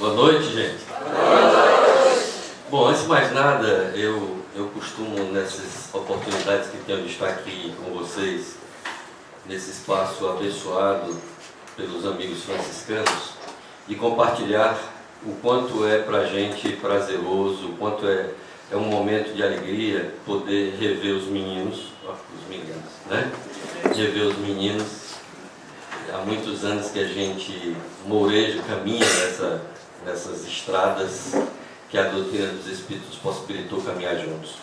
Boa noite, gente. Bom, antes de mais nada, eu costumo, nessas oportunidades que tenho de estar aqui com vocês, nesse espaço abençoado pelos amigos franciscanos, de compartilhar o quanto é para a gente prazeroso, o quanto é um momento de alegria poder rever os meninos, né? Rever os meninos. Há muitos anos que a gente moreja, caminha nessas estradas que a doutrina dos Espíritos possibilitou caminhar juntos.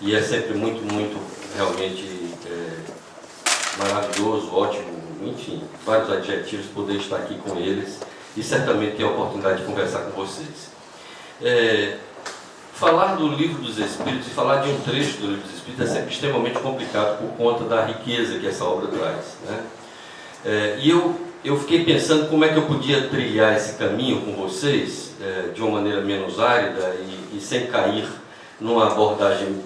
E é sempre muito, muito, realmente maravilhoso, ótimo, enfim, vários adjetivos poder estar aqui com eles e certamente ter a oportunidade de conversar com vocês. Falar do Livro dos Espíritos e falar de um trecho do Livro dos Espíritos é sempre extremamente complicado por conta da riqueza que essa obra traz, né? E eu fiquei pensando como é que eu podia trilhar esse caminho com vocês de uma maneira menos árida e sem cair numa abordagem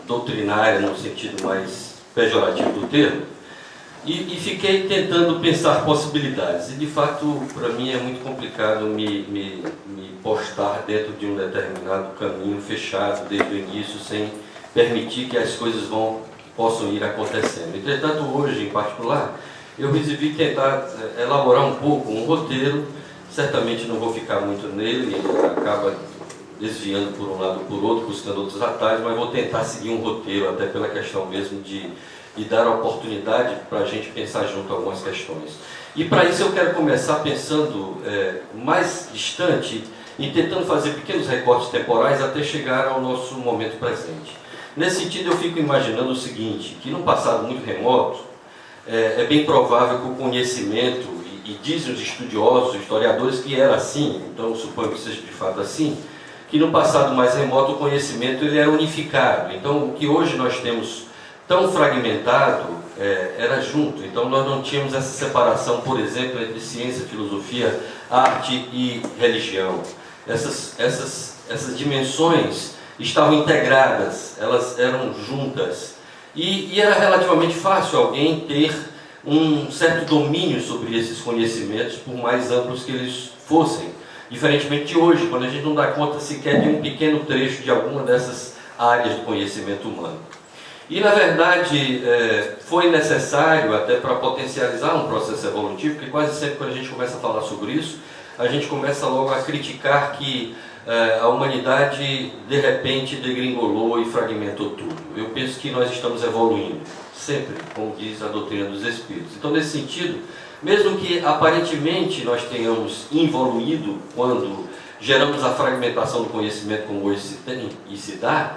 doutrinária no sentido mais pejorativo do termo, e fiquei tentando pensar possibilidades. E de fato, para mim é muito complicado me postar dentro de um determinado caminho fechado desde o início, sem permitir que as coisas possam ir acontecendo. Entretanto, hoje em particular, eu resolvi tentar elaborar um pouco um roteiro. Certamente não vou ficar muito nele, acaba desviando por um lado ou por outro, buscando outros atalhos, mas vou tentar seguir um roteiro, até pela questão mesmo de dar a oportunidade para a gente pensar junto algumas questões. E para isso eu quero começar pensando mais distante e tentando fazer pequenos recortes temporais até chegar ao nosso momento presente. Nesse sentido, eu fico imaginando o seguinte, que num passado muito remoto, é bem provável que o conhecimento, e dizem os estudiosos, os historiadores, que era assim, então suponho que seja de fato assim, que no passado mais remoto o conhecimento ele era unificado. Então o que hoje nós temos tão fragmentado era junto. Então nós não tínhamos essa separação, por exemplo, entre ciência, filosofia, arte e religião. Essas dimensões estavam integradas, elas eram juntas. E era relativamente fácil alguém ter um certo domínio sobre esses conhecimentos, por mais amplos que eles fossem. Diferentemente de hoje, quando a gente não dá conta sequer de um pequeno trecho de alguma dessas áreas do conhecimento humano. E, na verdade, foi necessário, até para potencializar um processo evolutivo, porque quase sempre quando a gente começa a falar sobre isso, a gente começa logo a criticar que a humanidade, de repente, degringolou e fragmentou tudo. Eu penso que nós estamos evoluindo, sempre, como diz a doutrina dos Espíritos. Então, nesse sentido, mesmo que aparentemente nós tenhamos involuído quando geramos a fragmentação do conhecimento como hoje se tem e se dá,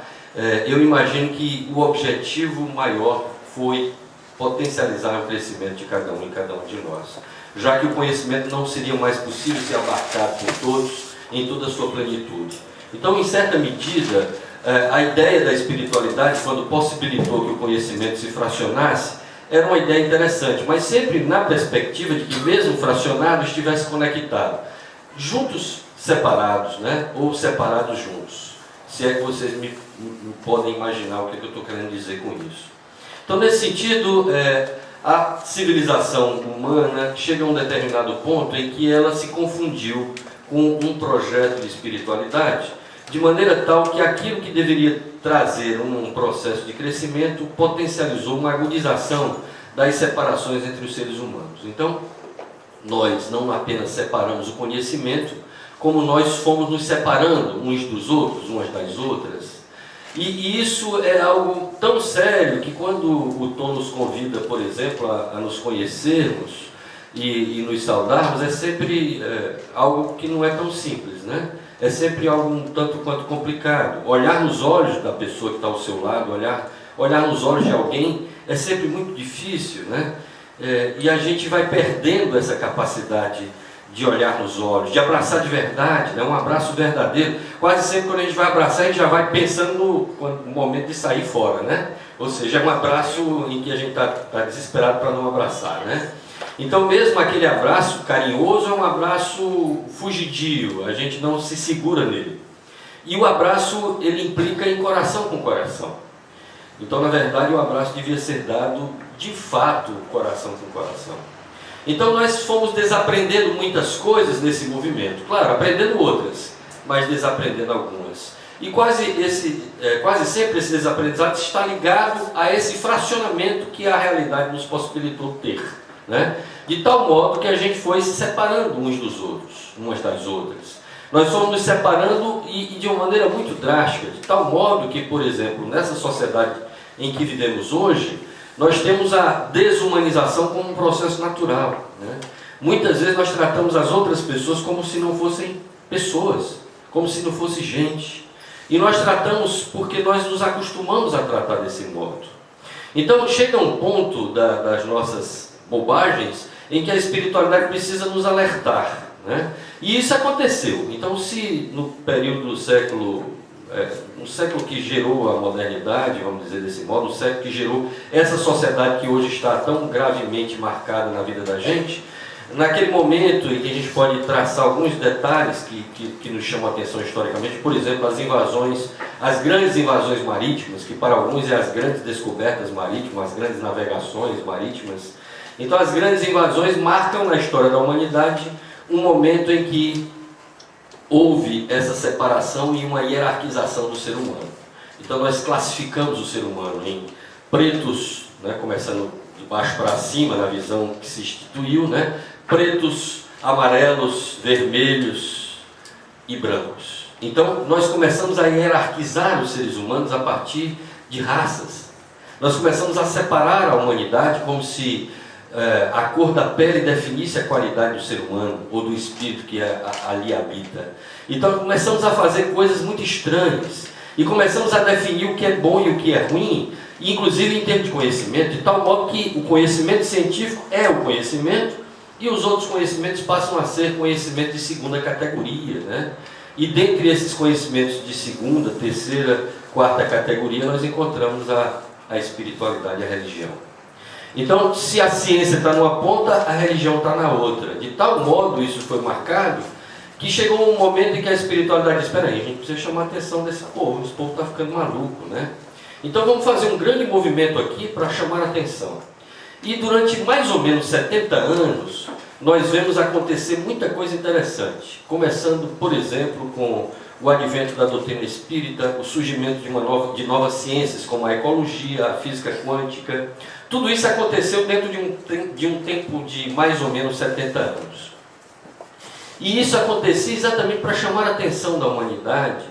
eu imagino que o objetivo maior foi potencializar o crescimento de cada um e cada um de nós, já que o conhecimento não seria mais possível ser abarcado por todos em toda a sua plenitude. Então, em certa medida, a ideia da espiritualidade, quando possibilitou que o conhecimento se fracionasse, era uma ideia interessante, mas sempre na perspectiva de que mesmo fracionado estivesse conectado, juntos separados, né? Ou separados juntos, se é que vocês me podem imaginar o que eu estou querendo dizer com isso. Então, nesse sentido, a civilização humana chega a um determinado ponto em que ela se confundiu com um projeto de espiritualidade, de maneira tal que aquilo que deveria trazer um processo de crescimento potencializou uma agudização das separações entre os seres humanos. Então, nós não apenas separamos o conhecimento, como nós fomos nos separando uns dos outros, umas das outras. E isso é algo tão sério que quando o Tom nos convida, por exemplo, a nos conhecermos e nos saudarmos, é sempre algo que não é tão simples, né? É sempre algo um tanto quanto complicado. Olhar nos olhos da pessoa que está ao seu lado, olhar nos olhos de alguém, é sempre muito difícil, né? E a gente vai perdendo essa capacidade de olhar nos olhos, de abraçar de verdade, né? Um abraço verdadeiro. Quase sempre quando a gente vai abraçar, a gente já vai pensando no momento de sair fora, né? Ou seja, é um abraço em que a gente está desesperado para não abraçar, né? Então, mesmo aquele abraço carinhoso é um abraço fugidio, a gente não se segura nele. E o abraço, ele implica em coração com coração. Então, na verdade, o abraço devia ser dado, de fato, coração com coração. Então nós fomos desaprendendo muitas coisas nesse movimento, claro, aprendendo outras, mas desaprendendo algumas. E quase sempre esse desaprendizado está ligado a esse fracionamento que a realidade nos possibilitou ter, né? De tal modo que a gente foi se separando uns dos outros, umas das outras. Nós fomos nos separando e de uma maneira muito drástica, de tal modo que, por exemplo, nessa sociedade em que vivemos hoje, nós temos a desumanização como um processo natural, né? Muitas vezes nós tratamos as outras pessoas como se não fossem pessoas, como se não fosse gente. E nós tratamos porque nós nos acostumamos a tratar desse modo. Então chega um ponto das nossas bobagens em que a espiritualidade precisa nos alertar, né? E isso aconteceu. Então, se no período do século, um século que gerou a modernidade, vamos dizer desse modo, um século que gerou essa sociedade que hoje está tão gravemente marcada na vida da gente, naquele momento em que a gente pode traçar alguns detalhes que nos chamam a atenção historicamente, por exemplo, as invasões, as grandes invasões marítimas, que para alguns é as grandes descobertas marítimas, as grandes navegações marítimas. Então as grandes invasões marcam na história da humanidade um momento em que houve essa separação e uma hierarquização do ser humano. Então nós classificamos o ser humano em pretos, né, começando de baixo para cima na visão que se instituiu, né, pretos, amarelos, vermelhos e brancos. Então nós começamos a hierarquizar os seres humanos a partir de raças. Nós começamos a separar a humanidade como se a cor da pele definisse a qualidade do ser humano ou do espírito que ali habita. Então começamos a fazer coisas muito estranhas e começamos a definir o que é bom e o que é ruim, inclusive em termos de conhecimento, de tal modo que o conhecimento científico é o conhecimento e os outros conhecimentos passam a ser conhecimento de segunda categoria, né? E dentre esses conhecimentos de segunda, terceira, quarta categoria, nós encontramos a espiritualidade e a religião. Então, se a ciência está numa ponta, a religião está na outra. De tal modo isso foi marcado, que chegou um momento em que a espiritualidade disse: espera aí, a gente precisa chamar a atenção desse povo, esse povo está ficando maluco, né? Então vamos fazer um grande movimento aqui para chamar a atenção. E durante mais ou menos 70 anos, nós vemos acontecer muita coisa interessante. Começando, por exemplo, com o advento da doutrina espírita, o surgimento de novas ciências, como a ecologia, a física quântica. Tudo isso aconteceu dentro de um tempo de mais ou menos 70 anos. E isso acontecia exatamente para chamar a atenção da humanidade,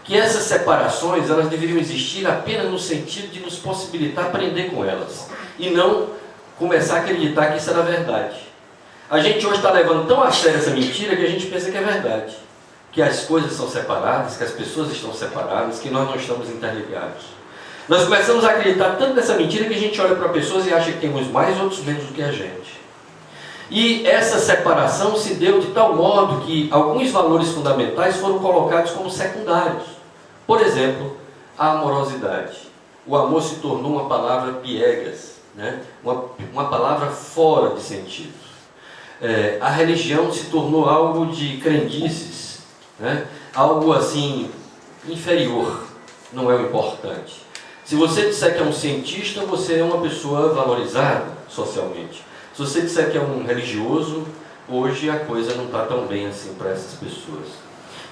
que essas separações, elas deveriam existir apenas no sentido de nos possibilitar aprender com elas, e não começar a acreditar que isso era verdade. A gente hoje está levando tão a sério essa mentira que a gente pensa que é verdade, que as coisas são separadas, que as pessoas estão separadas, que nós não estamos interligados. Nós começamos a acreditar tanto nessa mentira que a gente olha para pessoas e acha que tem uns mais, outros menos do que a gente. E essa separação se deu de tal modo que alguns valores fundamentais foram colocados como secundários. Por exemplo, a amorosidade. O amor se tornou uma palavra piegas, né? uma palavra fora de sentido. A religião se tornou algo de crendices, né? Algo assim inferior, não é o importante. Se você disser que é um cientista, você é uma pessoa valorizada socialmente. Se você disser que é um religioso, hoje a coisa não está tão bem assim para essas pessoas.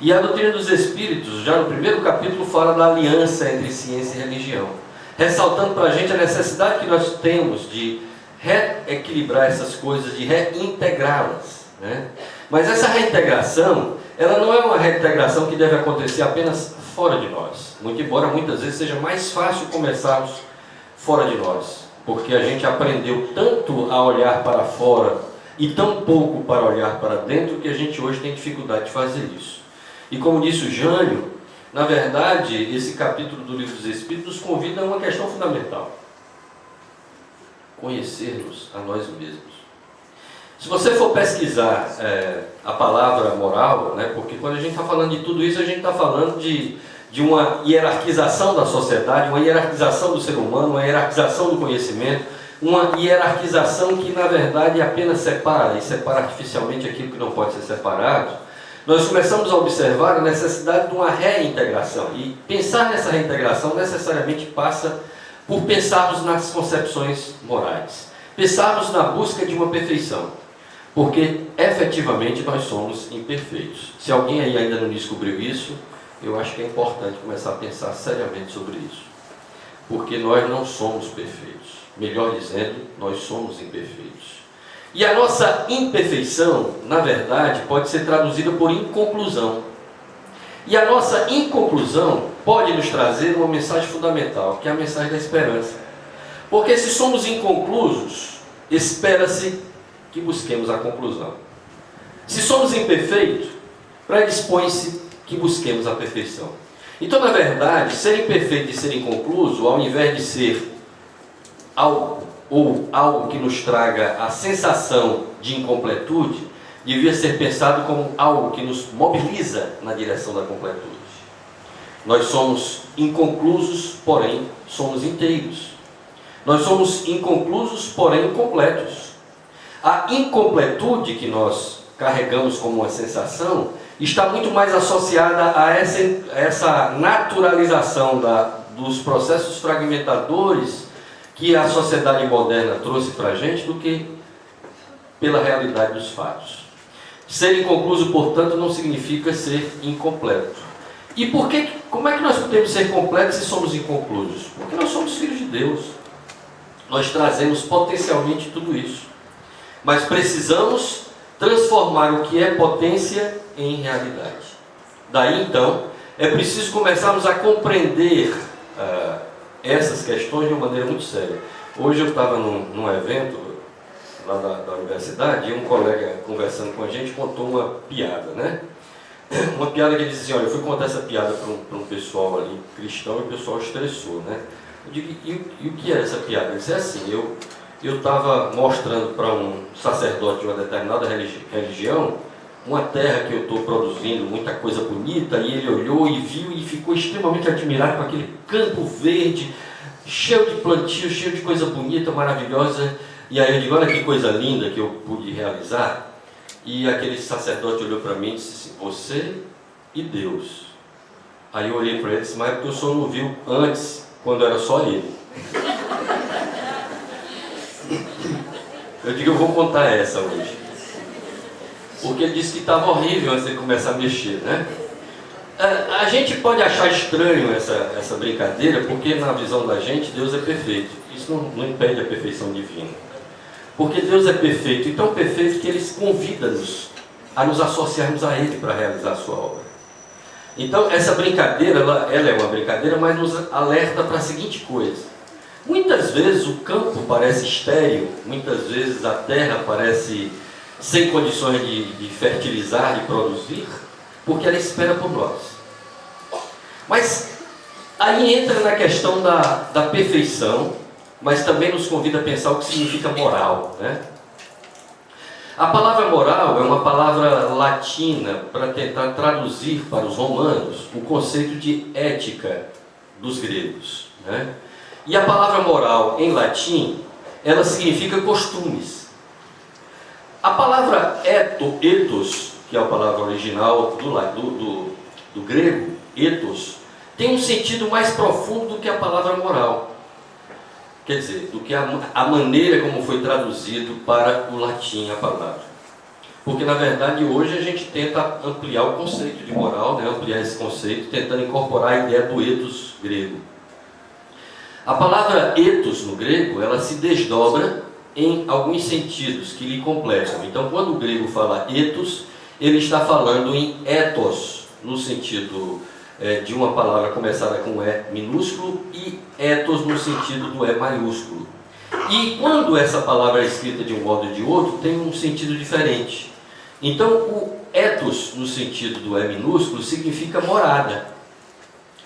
E a doutrina dos Espíritos, já no primeiro capítulo, fala da aliança entre ciência e religião, ressaltando para a gente a necessidade que nós temos de reequilibrar essas coisas, de reintegrá-las, né? Mas essa reintegração, ela não é uma reintegração que deve acontecer apenas fora de nós, muito embora muitas vezes seja mais fácil começarmos fora de nós, porque a gente aprendeu tanto a olhar para fora e tão pouco para olhar para dentro, que a gente hoje tem dificuldade de fazer isso. E como disse o Jânio, na verdade, esse capítulo do Livro dos Espíritos nos convida a uma questão fundamental: conhecer-nos a nós mesmos. Se você for pesquisar a palavra moral, né, porque quando a gente está falando de tudo isso, a gente está falando de uma hierarquização da sociedade, uma hierarquização do ser humano, uma hierarquização do conhecimento, uma hierarquização que na verdade apenas separa, e separa artificialmente aquilo que não pode ser separado. Nós começamos a observar a necessidade de uma reintegração, e pensar nessa reintegração necessariamente passa por pensarmos nas concepções morais, pensarmos na busca de uma perfeição. Porque efetivamente nós somos imperfeitos. Se alguém aí ainda não descobriu isso, eu acho que é importante começar a pensar seriamente sobre isso. Porque nós não somos perfeitos. Melhor dizendo, nós somos imperfeitos. E a nossa imperfeição, na verdade, pode ser traduzida por inconclusão. E a nossa inconclusão pode nos trazer uma mensagem fundamental, que é a mensagem da esperança. Porque se somos inconclusos, espera-se que busquemos a conclusão. Se somos imperfeitos, predispõe-se que busquemos a perfeição. Então, na verdade, ser imperfeito e ser inconcluso, ao invés de ser algo que nos traga a sensação de incompletude, devia ser pensado como algo que nos mobiliza na direção da completude. Nós somos inconclusos, porém somos inteiros. Nós somos inconclusos, porém completos. A incompletude que nós carregamos como uma sensação está muito mais associada a essa naturalização dos processos fragmentadores que a sociedade moderna trouxe para a gente do que pela realidade dos fatos. Ser inconcluso, portanto, não significa ser incompleto. E como é que nós podemos ser completos se somos inconclusos? Porque nós somos filhos de Deus. Nós trazemos potencialmente tudo isso. Mas precisamos transformar o que é potência em realidade. Daí, então, é preciso começarmos a compreender essas questões de uma maneira muito séria. Hoje eu estava num evento lá da universidade e um colega conversando com a gente contou uma piada, né? Uma piada que ele disse assim, olha, eu fui contar essa piada para um pessoal ali cristão e o pessoal estressou, né? Eu digo, e o que é essa piada? Ele disse assim, eu estava mostrando para um sacerdote de uma determinada religião uma terra que eu estou produzindo, muita coisa bonita, e ele olhou e viu e ficou extremamente admirado com aquele campo verde, cheio de plantio, cheio de coisa bonita, maravilhosa. E aí eu digo, olha que coisa linda que eu pude realizar. E aquele sacerdote olhou para mim e disse assim, você e Deus. Aí eu olhei para ele e disse, mas é porque o senhor não viu antes, quando era só ele. Eu digo, eu vou contar essa hoje. Porque ele disse que estava horrível antes de começar a mexer, né? A gente pode achar estranho essa brincadeira, porque na visão da gente, Deus é perfeito. Isso não impede a perfeição divina. Porque Deus é perfeito, e tão perfeito que Ele convida-nos a nos associarmos a Ele para realizar a sua obra. Então, essa brincadeira, ela é uma brincadeira, mas nos alerta para a seguinte coisa. Muitas vezes o campo parece estéril, muitas vezes a terra parece sem condições de fertilizar, de produzir, porque ela espera por nós. Mas aí entra na questão da perfeição, mas também nos convida a pensar o que significa moral, né? A palavra moral é uma palavra latina para tentar traduzir para os romanos o conceito de ética dos gregos, né? E a palavra moral em latim, ela significa costumes. A palavra ethos, que é a palavra original do grego, ethos, tem um sentido mais profundo do que a palavra moral. Quer dizer, do que a maneira como foi traduzido para o latim a palavra. Porque, na verdade, hoje a gente tenta ampliar o conceito de moral, né? Ampliar esse conceito, tentando incorporar a ideia do ethos grego. A palavra ethos no grego, ela se desdobra em alguns sentidos que lhe completam. Então, quando o grego fala ethos, ele está falando em ethos, no sentido de uma palavra começada com E minúsculo, e ethos no sentido do E maiúsculo. E quando essa palavra é escrita de um modo ou de outro, tem um sentido diferente. Então, o ethos, no sentido do E minúsculo, significa morada,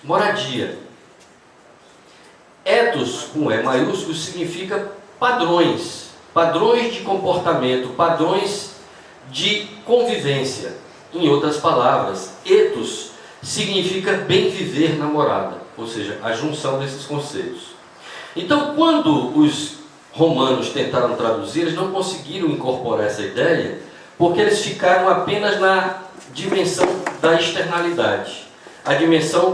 moradia. Ethos, com E maiúsculo, significa padrões, padrões de comportamento, padrões de convivência. Em outras palavras, ethos significa bem viver na morada, ou seja, a junção desses conceitos. Então, quando os romanos tentaram traduzir, eles não conseguiram incorporar essa ideia, porque eles ficaram apenas na dimensão da externalidade, a dimensão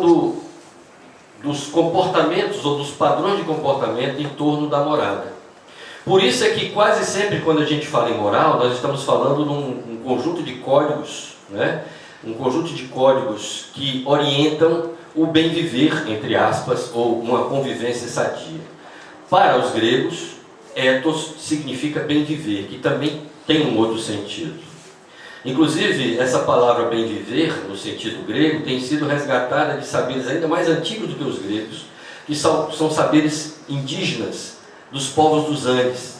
dos comportamentos ou dos padrões de comportamento em torno da morada. Por isso é que quase sempre quando a gente fala em moral, nós estamos falando num conjunto de códigos, né? Um conjunto de códigos que orientam o bem viver, entre aspas, ou uma convivência sadia. Para os gregos, ethos significa bem viver, que também tem um outro sentido. Inclusive, essa palavra bem viver, no sentido grego, tem sido resgatada de saberes ainda mais antigos do que os gregos, que são saberes indígenas dos povos dos Andes.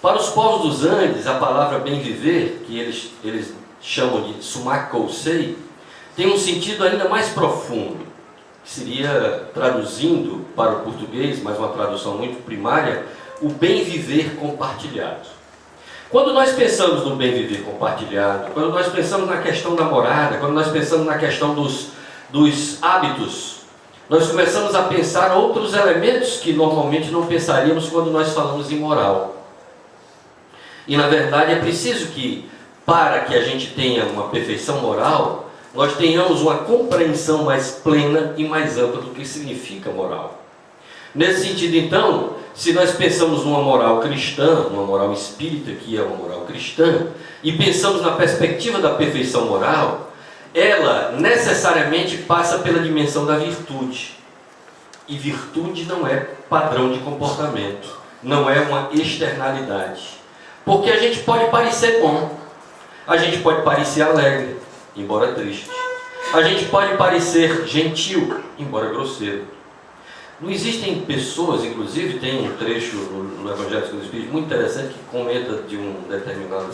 Para os povos dos Andes, a palavra bem viver, que eles chamam de sumakousei, tem um sentido ainda mais profundo, que seria, traduzindo para o português, mas uma tradução muito primária, o bem viver compartilhado. Quando nós pensamos no bem viver compartilhado, quando nós pensamos na questão da morada, quando nós pensamos na questão dos hábitos, nós começamos a pensar outros elementos que normalmente não pensaríamos quando nós falamos em moral. E na verdade é preciso que, para que a gente tenha uma perfeição moral, nós tenhamos uma compreensão mais plena e mais ampla do que significa moral. Nesse sentido, então, se nós pensamos numa moral cristã, uma moral espírita, que é uma moral cristã, e pensamos na perspectiva da perfeição moral, ela necessariamente passa pela dimensão da virtude. E virtude não é padrão de comportamento, não é uma externalidade. Porque a gente pode parecer bom, a gente pode parecer alegre, embora triste. A gente pode parecer gentil, embora grosseiro. Não existem pessoas, inclusive tem um trecho no Evangelho segundo o Espírito muito interessante que comenta de uma determinada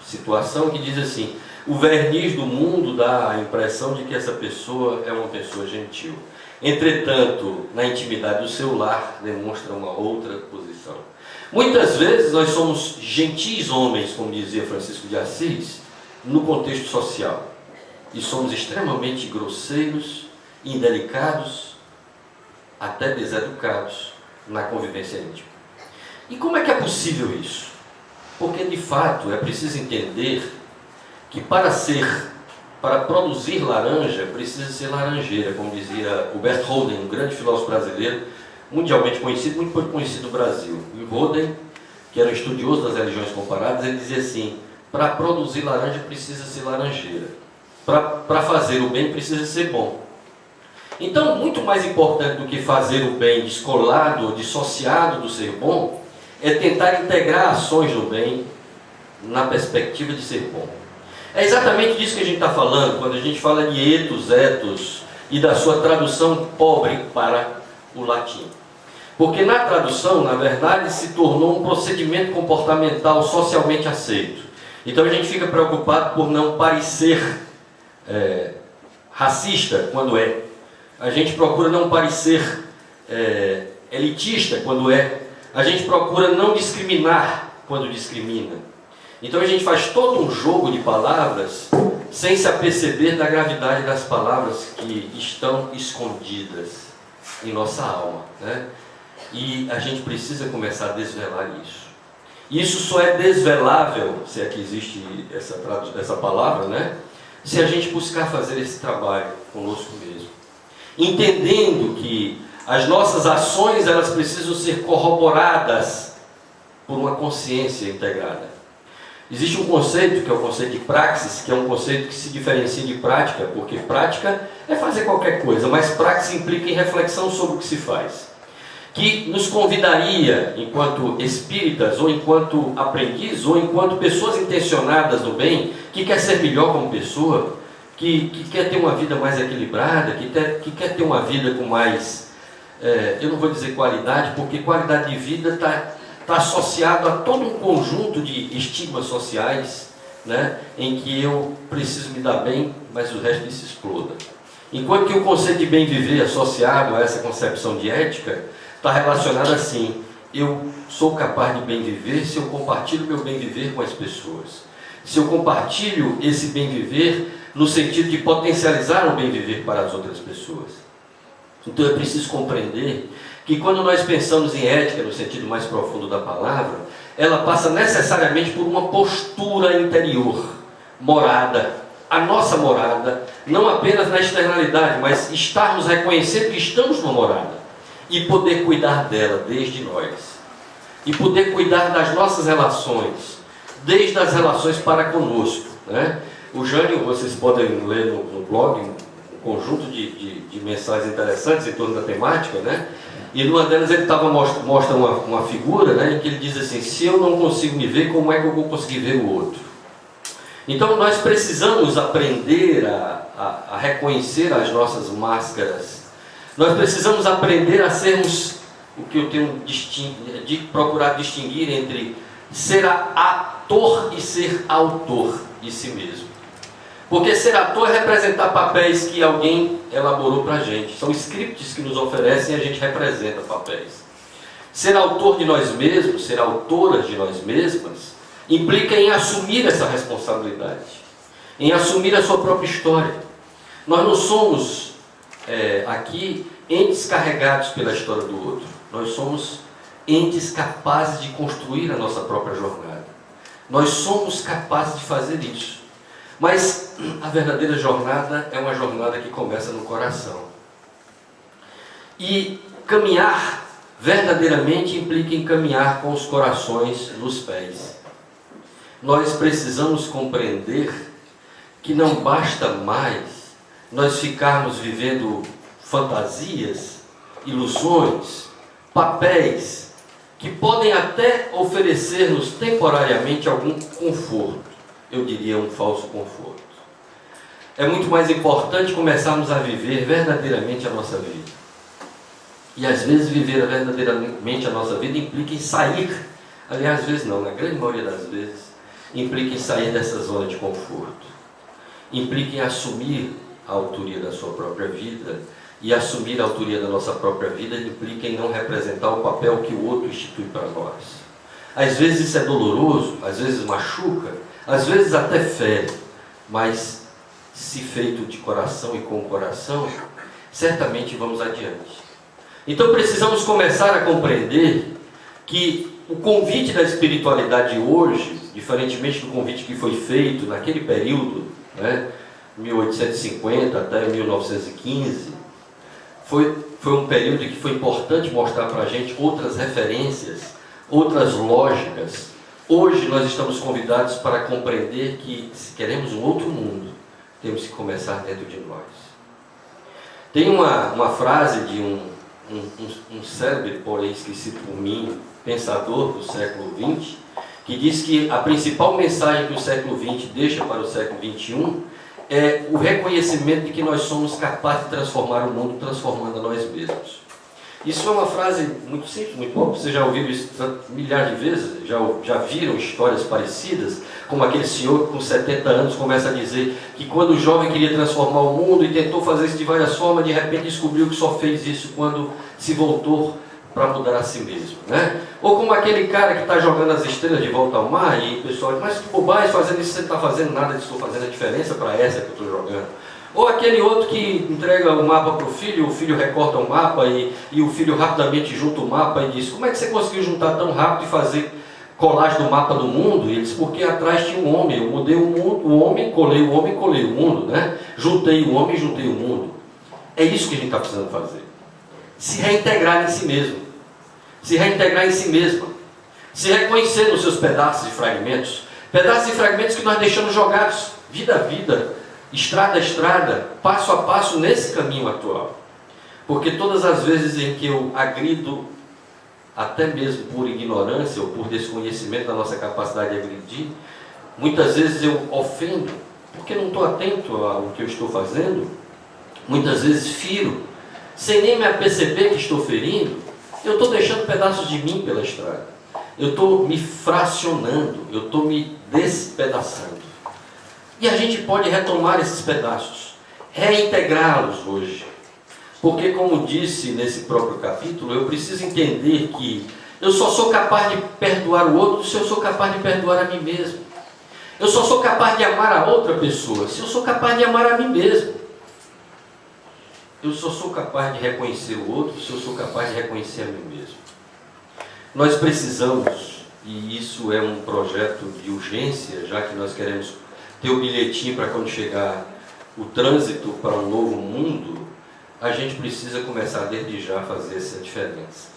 situação que diz assim: o verniz do mundo dá a impressão de que essa pessoa é uma pessoa gentil. Entretanto, na intimidade do seu lar, demonstra uma outra posição. Muitas vezes nós somos gentis homens, como dizia Francisco de Assis, no contexto social. E somos extremamente grosseiros, indelicados, até deseducados na convivência íntima. E como é que é possível isso? Porque de fato é preciso entender que para produzir laranja precisa ser laranjeira, como dizia o Bert Hoden, um grande filósofo brasileiro, mundialmente conhecido, muito pouco conhecido no Brasil. E o Hoden, que era um estudioso das religiões comparadas, ele dizia assim: para produzir laranja precisa ser laranjeira, para fazer o bem precisa ser bom. Então, muito mais importante do que fazer o bem descolado ou dissociado do ser bom, é tentar integrar ações do bem na perspectiva de ser bom. É exatamente disso que a gente está falando, quando a gente fala de ethos, e da sua tradução pobre para o latim. Porque na tradução, na verdade, se tornou um procedimento comportamental socialmente aceito. Então a gente fica preocupado por não parecer racista quando é. A gente procura não parecer elitista quando é. A gente procura não discriminar quando discrimina. Então a gente faz todo um jogo de palavras sem se aperceber da gravidade das palavras que estão escondidas em nossa alma, né? E a gente precisa começar a desvelar isso. Isso só é desvelável, se é que existe essa palavra, né? Se a gente buscar fazer esse trabalho conosco mesmo. Entendendo que as nossas ações, elas precisam ser corroboradas por uma consciência integrada. Existe um conceito, que é o conceito de praxis, que é um conceito que se diferencia de prática, porque prática é fazer qualquer coisa, mas praxis implica em reflexão sobre o que se faz. Que nos convidaria, enquanto espíritas, ou enquanto aprendizes, ou enquanto pessoas intencionadas no bem, que quer ser melhor como pessoa, que quer ter uma vida mais equilibrada, que quer ter uma vida com mais, eu não vou dizer qualidade, porque qualidade de vida está associado a todo um conjunto de estigmas sociais, né, em que eu preciso me dar bem, mas o resto se exploda. Enquanto que o conceito de bem viver associado a essa concepção de ética está relacionado assim: eu sou capaz de bem viver se eu compartilho meu bem viver com as pessoas. Se eu compartilho esse bem viver no sentido de potencializar o bem viver para as outras pessoas. Então é preciso compreender que quando nós pensamos em ética no sentido mais profundo da palavra, ela passa necessariamente por uma postura interior, morada, a nossa morada, não apenas na externalidade, mas estarmos reconhecendo que estamos numa morada e poder cuidar dela desde nós. e poder cuidar das nossas relações, desde as relações para conosco, né? O Jânio, vocês podem ler no blog um conjunto de mensagens interessantes em torno da temática, né? E numa delas ele mostra uma figura, né, em que ele diz assim: se eu não consigo me ver, como é que eu vou conseguir ver o outro? Então nós precisamos aprender a reconhecer as nossas máscaras. Nós precisamos aprender a sermos o que eu tenho de procurar distinguir entre ser ator e ser autor de si mesmo. Porque ser ator é representar papéis que alguém elaborou para a gente. São scripts que nos oferecem e a gente representa papéis. Ser autor de nós mesmos, ser autoras de nós mesmas, implica em assumir essa responsabilidade, em assumir a sua própria história. Nós não somos aqui entes carregados pela história do outro. Nós somos entes capazes de construir a nossa própria jornada. Nós somos capazes de fazer isso. Mas a verdadeira jornada é uma jornada que começa no coração. E caminhar verdadeiramente implica em caminhar com os corações nos pés. Nós precisamos compreender que não basta mais nós ficarmos vivendo fantasias, ilusões, papéis que podem até oferecer-nos temporariamente algum conforto. Eu diria um falso conforto. É muito mais importante começarmos a viver verdadeiramente a nossa vida. E às vezes viver verdadeiramente a nossa vida implica em sair, aliás, às vezes não, na grande maioria das vezes, implica em sair dessa zona de conforto. Implica em assumir a autoria da sua própria vida, e assumir a autoria da nossa própria vida implica em não representar o papel que o outro institui para nós. Às vezes isso é doloroso, às vezes machuca, às vezes até fere, mas se feito de coração e com o coração, certamente vamos adiante. Então precisamos começar a compreender que o convite da espiritualidade hoje, diferentemente do convite que foi feito naquele período, né, 1850 até 1915, foi um período que foi importante mostrar para a gente outras referências, outras lógicas. Hoje nós estamos convidados para compreender que, se queremos um outro mundo, temos que começar dentro de nós. Tem uma frase de um célebre, porém esquecido por mim, pensador do século XX, que diz que a principal mensagem que o século XX deixa para o século XXI é o reconhecimento de que nós somos capazes de transformar o mundo, transformando a nós mesmos. Isso é uma frase muito simples, muito boa. Você já ouviu isso milhares de vezes? Já viram histórias parecidas? Como aquele senhor que com 70 anos começa a dizer que quando o jovem queria transformar o mundo e tentou fazer isso de várias formas, de repente descobriu que só fez isso quando se voltou para mudar a si mesmo, né? Ou como aquele cara que está jogando as estrelas de volta ao mar e o pessoal diz: mas que bobagem, fazendo isso você não está fazendo nada, estou fazendo a diferença para essa que eu estou jogando. Ou aquele outro que entrega o mapa para o filho recorta o mapa e o filho rapidamente junta o mapa e diz: como é que você conseguiu juntar tão rápido e fazer colagem do mapa do mundo? E ele diz: porque atrás tinha um homem, eu mudei o homem, colei o mundo, né? Juntei o homem e juntei o mundo. É isso que a gente está precisando fazer. Se reintegrar em si mesmo. Se reintegrar em si mesma. Se reconhecer nos seus pedaços e fragmentos. Pedaços e fragmentos que nós deixamos jogados, vida a vida, estrada a estrada, passo a passo nesse caminho atual. Porque todas as vezes em que eu agrido, até mesmo por ignorância ou por desconhecimento da nossa capacidade de agredir, muitas vezes eu ofendo, porque não estou atento ao que eu estou fazendo, muitas vezes firo, sem nem me aperceber que estou ferindo, eu estou deixando pedaços de mim pela estrada. Eu estou me fracionando, eu estou me despedaçando. E a gente pode retomar esses pedaços, reintegrá-los hoje. Porque, como disse nesse próprio capítulo, eu preciso entender que eu só sou capaz de perdoar o outro se eu sou capaz de perdoar a mim mesmo. Eu só sou capaz de amar a outra pessoa se eu sou capaz de amar a mim mesmo. Eu só sou capaz de reconhecer o outro se eu sou capaz de reconhecer a mim mesmo. Nós precisamos, e isso é um projeto de urgência, já que nós queremos ter o bilhetinho para quando chegar o trânsito para um novo mundo, a gente precisa começar desde já a fazer essa diferença.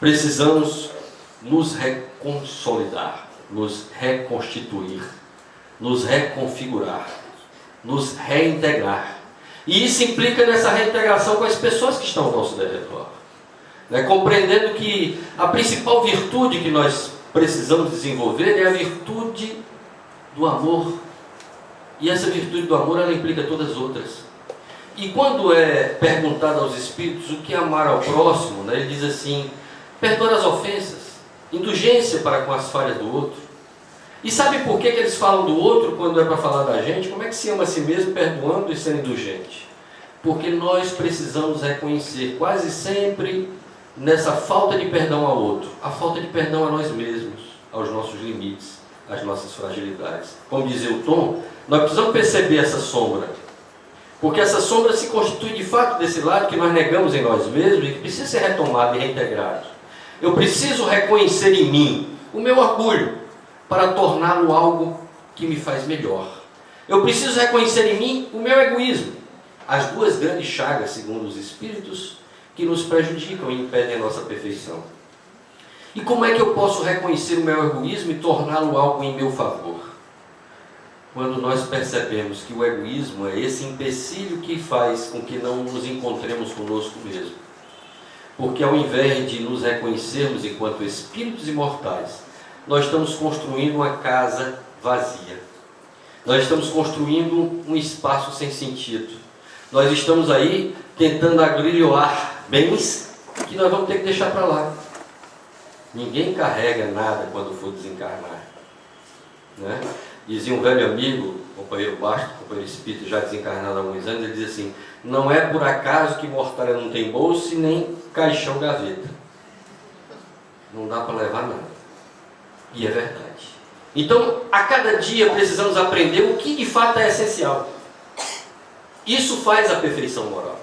Precisamos nos reconsolidar, nos reconstituir, nos reconfigurar, nos reintegrar. E isso implica nessa reintegração com as pessoas que estão ao nosso redor. Compreendendo que a principal virtude que nós precisamos desenvolver é a virtude do amor. E essa virtude do amor, ela implica todas as outras. E quando é perguntado aos Espíritos o que é amar ao próximo, ele diz assim: perdoar as ofensas, indulgência para com as falhas do outro. E sabe por que eles falam do outro quando é para falar da gente? Como é que se ama a si mesmo perdoando e sendo indulgente? Porque nós precisamos reconhecer quase sempre nessa falta de perdão ao outro, a falta de perdão a nós mesmos, aos nossos limites, às nossas fragilidades. Como dizia o Tom, nós precisamos perceber essa sombra, porque essa sombra se constitui de fato desse lado que nós negamos em nós mesmos e que precisa ser retomado e reintegrado. Eu preciso reconhecer em mim o meu orgulho para torná-lo algo que me faz melhor. Eu preciso reconhecer em mim o meu egoísmo, as duas grandes chagas, segundo os Espíritos, que nos prejudicam e impedem a nossa perfeição. E como é que eu posso reconhecer o meu egoísmo e torná-lo algo em meu favor? Quando nós percebemos que o egoísmo é esse empecilho que faz com que não nos encontremos conosco mesmo. Porque ao invés de nos reconhecermos enquanto espíritos imortais, nós estamos construindo uma casa vazia. Nós estamos construindo um espaço sem sentido. Nós estamos aí tentando agrilhoar bens que nós vamos ter que deixar para lá. Ninguém carrega nada quando for desencarnar. Dizia um velho amigo, companheiro Basto, companheiro espírita, já desencarnado há alguns anos, ele dizia assim: não é por acaso que mortalha não tem bolsa e nem caixão gaveta. Não dá para levar nada. E é verdade. Então, a cada dia precisamos aprender o que de fato é essencial. Isso faz a perfeição moral.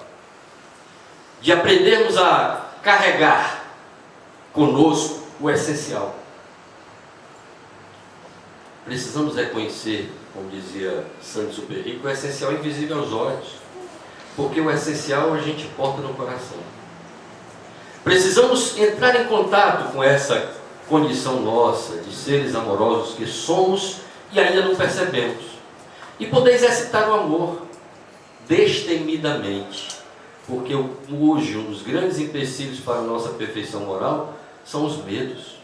De aprendermos a carregar conosco o essencial. Precisamos reconhecer, como dizia Saint-Exupéry, o essencial é invisível aos olhos, porque o essencial a gente porta no coração. Precisamos entrar em contato com essa condição nossa de seres amorosos que somos e ainda não percebemos, e poder exercitar o amor destemidamente, porque hoje um dos grandes empecilhos para a nossa perfeição moral são os medos.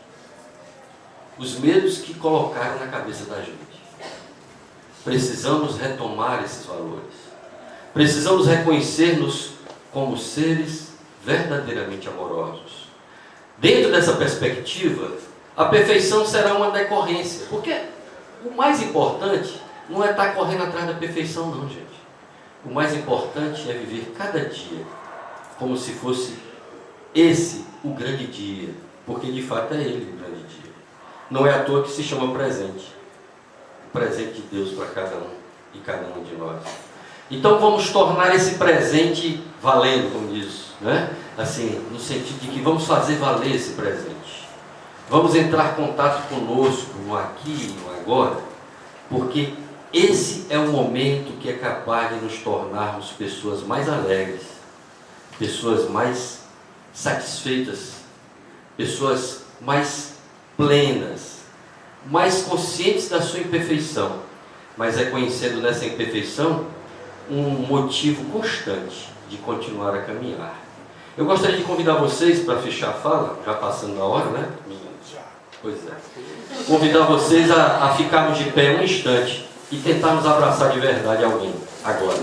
Os medos que colocaram na cabeça da gente. Precisamos retomar esses valores. Precisamos reconhecer-nos como seres verdadeiramente amorosos. Dentro dessa perspectiva, a perfeição será uma decorrência. Porque o mais importante não é estar correndo atrás da perfeição, não, gente. O mais importante é viver cada dia como se fosse esse o grande dia. Porque de fato é ele o grande dia. Não é à toa que se chama presente. O presente de Deus para cada um e cada um de nós. Então vamos tornar esse presente valendo, como diz, assim, no sentido de que vamos fazer valer esse presente. Vamos entrar em contato conosco no aqui e no agora, porque esse é o momento que é capaz de nos tornarmos pessoas mais alegres, pessoas mais satisfeitas, pessoas mais plenas, mais conscientes da sua imperfeição, mas reconhecendo nessa imperfeição um motivo constante de continuar a caminhar. Eu gostaria de convidar vocês, para fechar a fala, já passando da hora, né? Pois é. Convidar vocês a ficarmos de pé um instante e tentarmos abraçar de verdade alguém agora.